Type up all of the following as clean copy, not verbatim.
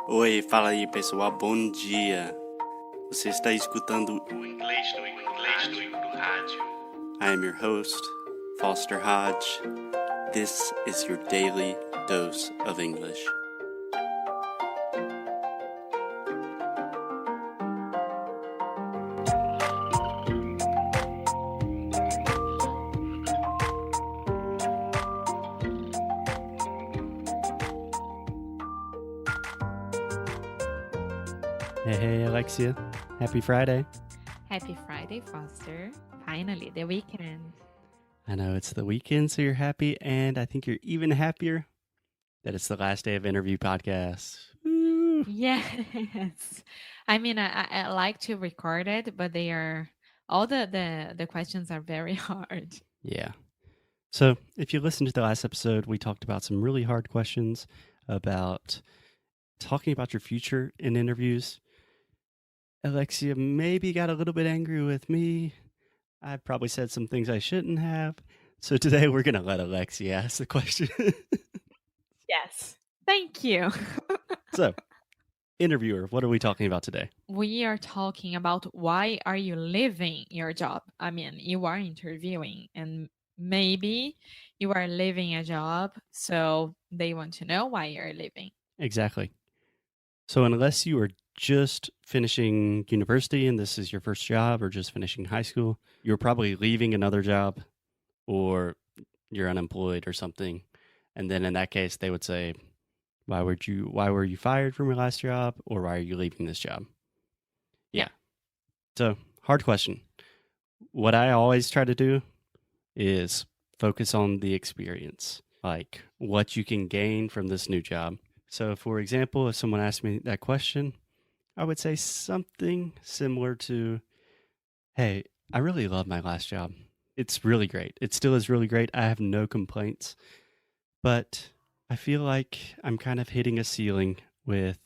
Oi, fala aí pessoal, bom dia. Você está escutando o Inglês do Rádio. I am your host, Foster Hodge. This is your daily dose of English. Hey, Alexia. Happy Friday. Happy Friday, Foster. Finally, the weekend. I know it's the weekend, so you're happy, and I think you're even happier that it's the last day of interview podcasts. Woo! Yes. I mean, I like to record it, but they are all the questions are very hard. Yeah. So if you listened to the last episode, we talked about some really hard questions about talking about your future in interviews. Alexia maybe got a little bit angry with me. I probably said some things I shouldn't have. So today we're going to let Alexia ask the question. Yes. Thank you. So, interviewer, what are we talking about today? We are talking about why are you leaving your job? I mean, you are interviewing and maybe you are leaving a job, so they want to know why you're leaving. Exactly. So unless you are just finishing university and this is your first job, or just finishing high school, you're probably leaving another job, or you're unemployed or something. And then in that case, they would say, why were you fired from your last job, or why are you leaving this job? Yeah. So, hard question. What I always try to do is focus on the experience, like what you can gain from this new job. So, for example, if someone asked me that question, I would say something similar to, hey, I really love my last job. It's really great. It still is really great. I have no complaints. But I feel like I'm kind of hitting a ceiling with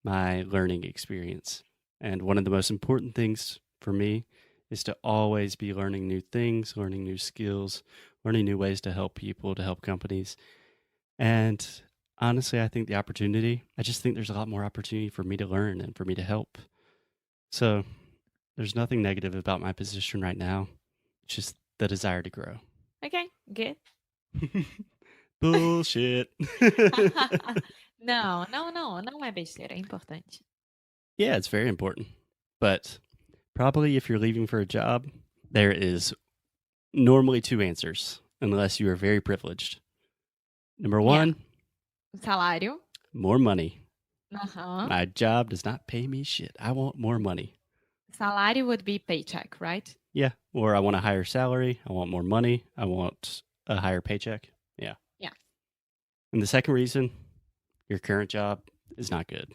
my learning experience. And one of the most important things for me is to always be learning new things, learning new skills, learning new ways to help people, to help companies. And honestly, I think I just think there's a lot more opportunity for me to learn and for me to help. So there's nothing negative about my position right now. It's just the desire to grow. Okay, good. Bullshit. Não é besteira, é importante. Yeah, it's very important. But probably if you're leaving for a job, there is normally two answers, unless you are very privileged. Number one, Salário. more money. Uh-huh. My job does not pay me shit. I want more money. Salário would be paycheck, right? Yeah. Or I want a higher salary. I want more money. I want a higher paycheck. Yeah. Yeah. And the second reason, your current job is not good.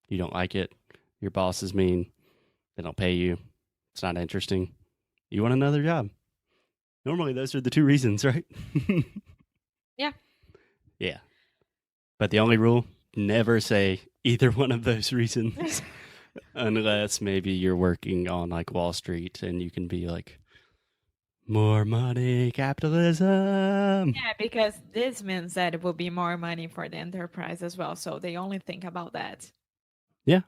You don't like it. Your boss is mean. They don't pay you. It's not interesting. You want another job. Normally, those are the two reasons, right? Yeah. Yeah. But the only rule, never say either one of those reasons. Unless maybe you're working on like Wall Street and you can be like, more money, capitalism. Yeah, because this means that it will be more money for the enterprise as well. So they only think about that. Yeah.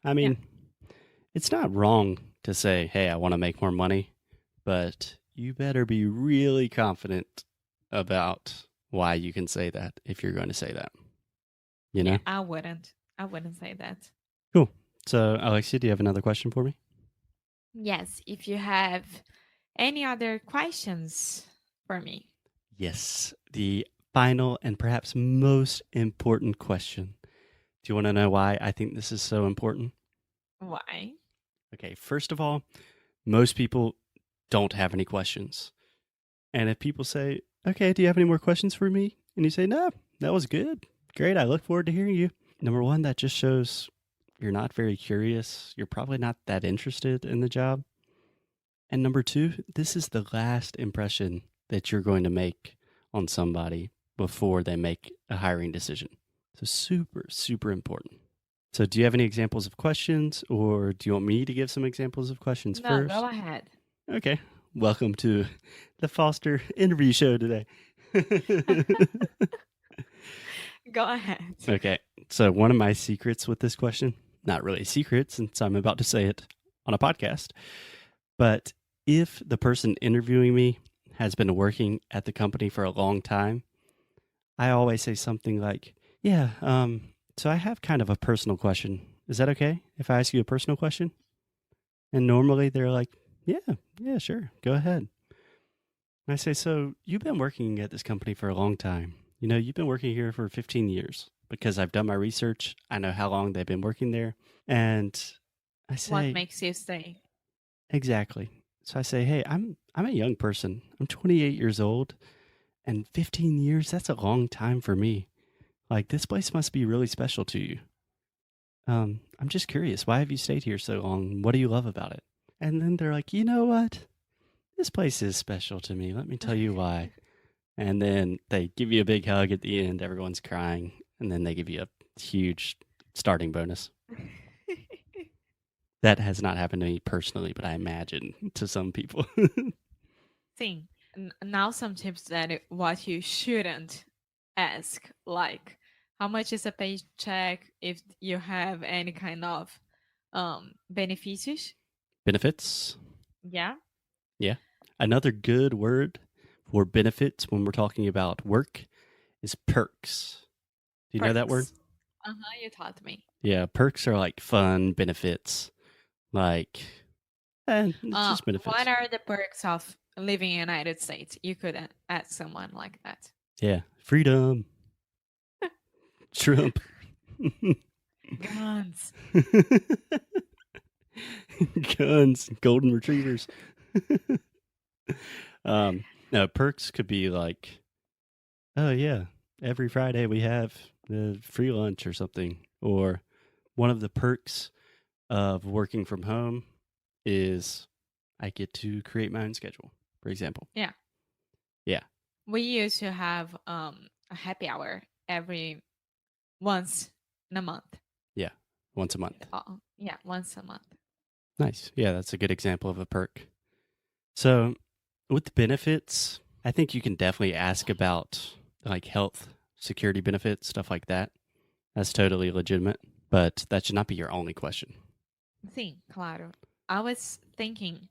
I mean, it's not wrong to say, hey, I want to make more money, but you better be really confident about why you can say that if you're going to say that. You know? Yeah, I wouldn't say that. Cool. So, Alexia, do you have another question for me? Yes, if you have any other questions for me. Yes. The final and perhaps most important question. Do you want to know why I think this is so important? Why? Okay, first of all, most people don't have any questions. And if people say, okay, do you have any more questions for me? And you say, no, that was good. Great, I look forward to hearing you. Number one, that just shows you're not very curious. You're probably not that interested in the job. And number two, this is the last impression that you're going to make on somebody before they make a hiring decision. So super, super important. So do you have any examples of questions, or do you want me to give some examples of questions first? No, go ahead. Okay. Welcome to the Foster interview show today. Go ahead. Okay. So one of my secrets with this question, not really a secret since I'm about to say it on a podcast, but if the person interviewing me has been working at the company for a long time, I always say something like, yeah, so I have kind of a personal question. Is that okay if I ask you a personal question? And normally they're like, yeah, sure, go ahead. And I say, so you've been working at this company for a long time. You know, you've been working here for 15 years because I've done my research. I know how long they've been working there. And I What say, makes you stay? exactly. So I say, hey, I'm a young person. I'm 28 years old, and 15 years, that's a long time for me. Like, this place must be really special to you. I'm just curious, why have you stayed here so long? What do you love about it? And then they're like, you know what? This place is special to me. Let me tell you why. And then they give you a big hug at the end. Everyone's crying. And then they give you a huge starting bonus. That has not happened to me personally, but I imagine to some people. Sim. Now some tips that what you shouldn't ask, like how much is a paycheck if you have any kind of benefícios. Benefits. Yeah. Yeah. Another good word for benefits when we're talking about work is perks. Do you know that word? You taught me. Yeah, perks are like fun benefits. Like, it's just benefits. What are the perks of living in the United States? You could ask someone like that. Yeah, freedom. Trump. Guns. Guns, golden retrievers. No, perks could be like, oh yeah, every Friday we have free lunch or something. Or one of the perks of working from home is I get to create my own schedule, for example. Yeah. Yeah. We used to have a happy hour once in a month. Yeah, once a month. Yeah, once a month. Nice. Yeah, that's a good example of a perk. So with benefits, I think you can definitely ask about like health, security benefits, stuff like that. That's totally legitimate, but that should not be your only question. Sim, claro. I was thinking,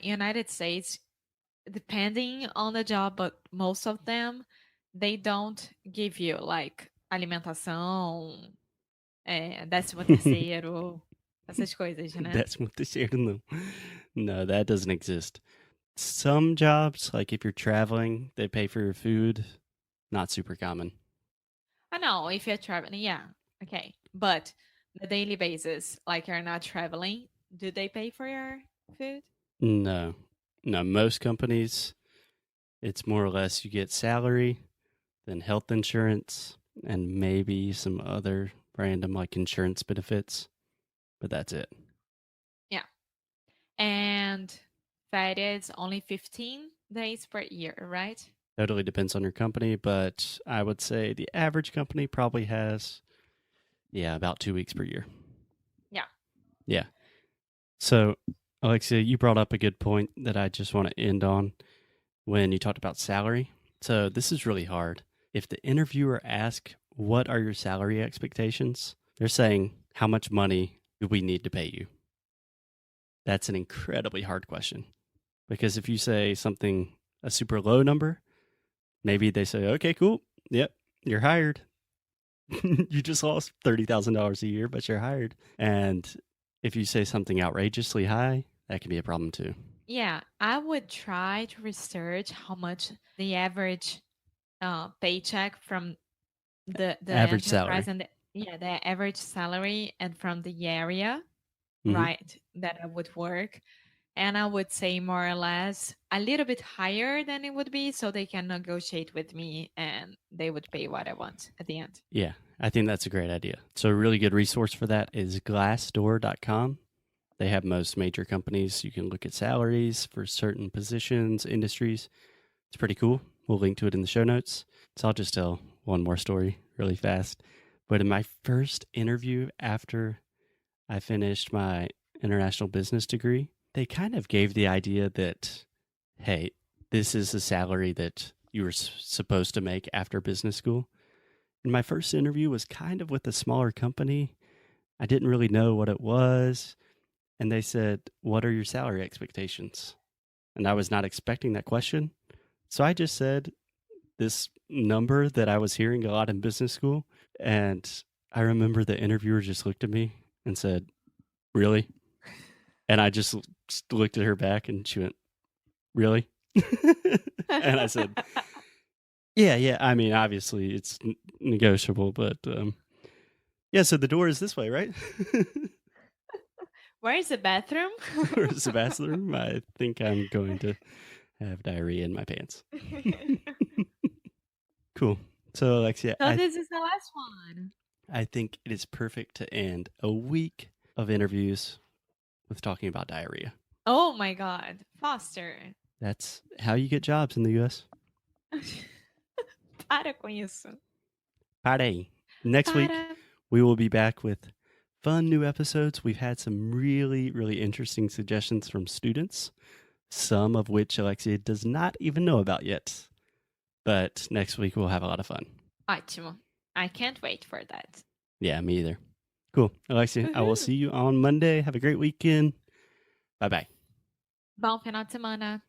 United States, depending on the job, but most of them, they don't give you like alimentação, 13º, essas coisas, né? That's what they say. No, that doesn't exist. Some jobs, like if you're traveling, they pay for your food. Not super common. I know if you're traveling, yeah, okay. But the daily basis, like you're not traveling, do they pay for your food? No, most companies, it's more or less you get salary, then health insurance, and maybe some other random like insurance benefits, but that's it. Yeah. And férias only 15 days per year, right? Totally depends on your company, but I would say the average company probably has, about 2 weeks per year. Yeah. Yeah. So, Alexia, you brought up a good point that I just want to end on when you talked about salary. So this is really hard. If the interviewer asks, what are your salary expectations? They're saying, how much money do we need to pay you? That's an incredibly hard question. Because if you say something, a super low number, maybe they say, okay, cool. Yep, you're hired. You just lost $30,000 a year, but you're hired. And if you say something outrageously high, that can be a problem too. Yeah, I would try to research how much the average paycheck from the Average enterprise salary. and the average salary and from the area, Mhm. right, that I would work. And I would say more or less a little bit higher than it would be so they can negotiate with me and they would pay what I want at the end. Yeah, I think that's a great idea. So a really good resource for that is glassdoor.com. They have most major companies. You can look at salaries for certain positions, industries. It's pretty cool. We'll link to it in the show notes. So I'll just tell one more story really fast. But in my first interview after I finished my international business degree, they kind of gave the idea that, hey, this is the salary that you were supposed to make after business school. My first interview was kind of with a smaller company. I didn't really know what it was. And they said, "What are your salary expectations?" And I was not expecting that question. So I just said this number that I was hearing a lot in business school. And I remember the interviewer just looked at me and said, "Really?" And I just looked at her back and she went, "Really?" And I said, yeah. I mean, obviously it's negotiable, but yeah, so the door is this way, right? Where is the bathroom? Where's the bathroom? I think I'm going to have diarrhea in my pants. Cool. So, Alexia, So this is the last one. I think it is perfect to end a week of interviews with talking about diarrhea. Oh my God. Foster. That's how you get jobs in the U.S. Para com isso. Parei. Next week, Para. we will be back with fun new episodes. We've had some really, really interesting suggestions from students, some of which Alexia does not even know about yet. But next week, we'll have a lot of fun. Ótimo. I can't wait for that. Yeah, me either. Cool. Alexia, I will see you on Monday. Have a great weekend. Bye-bye. Bom final de semana.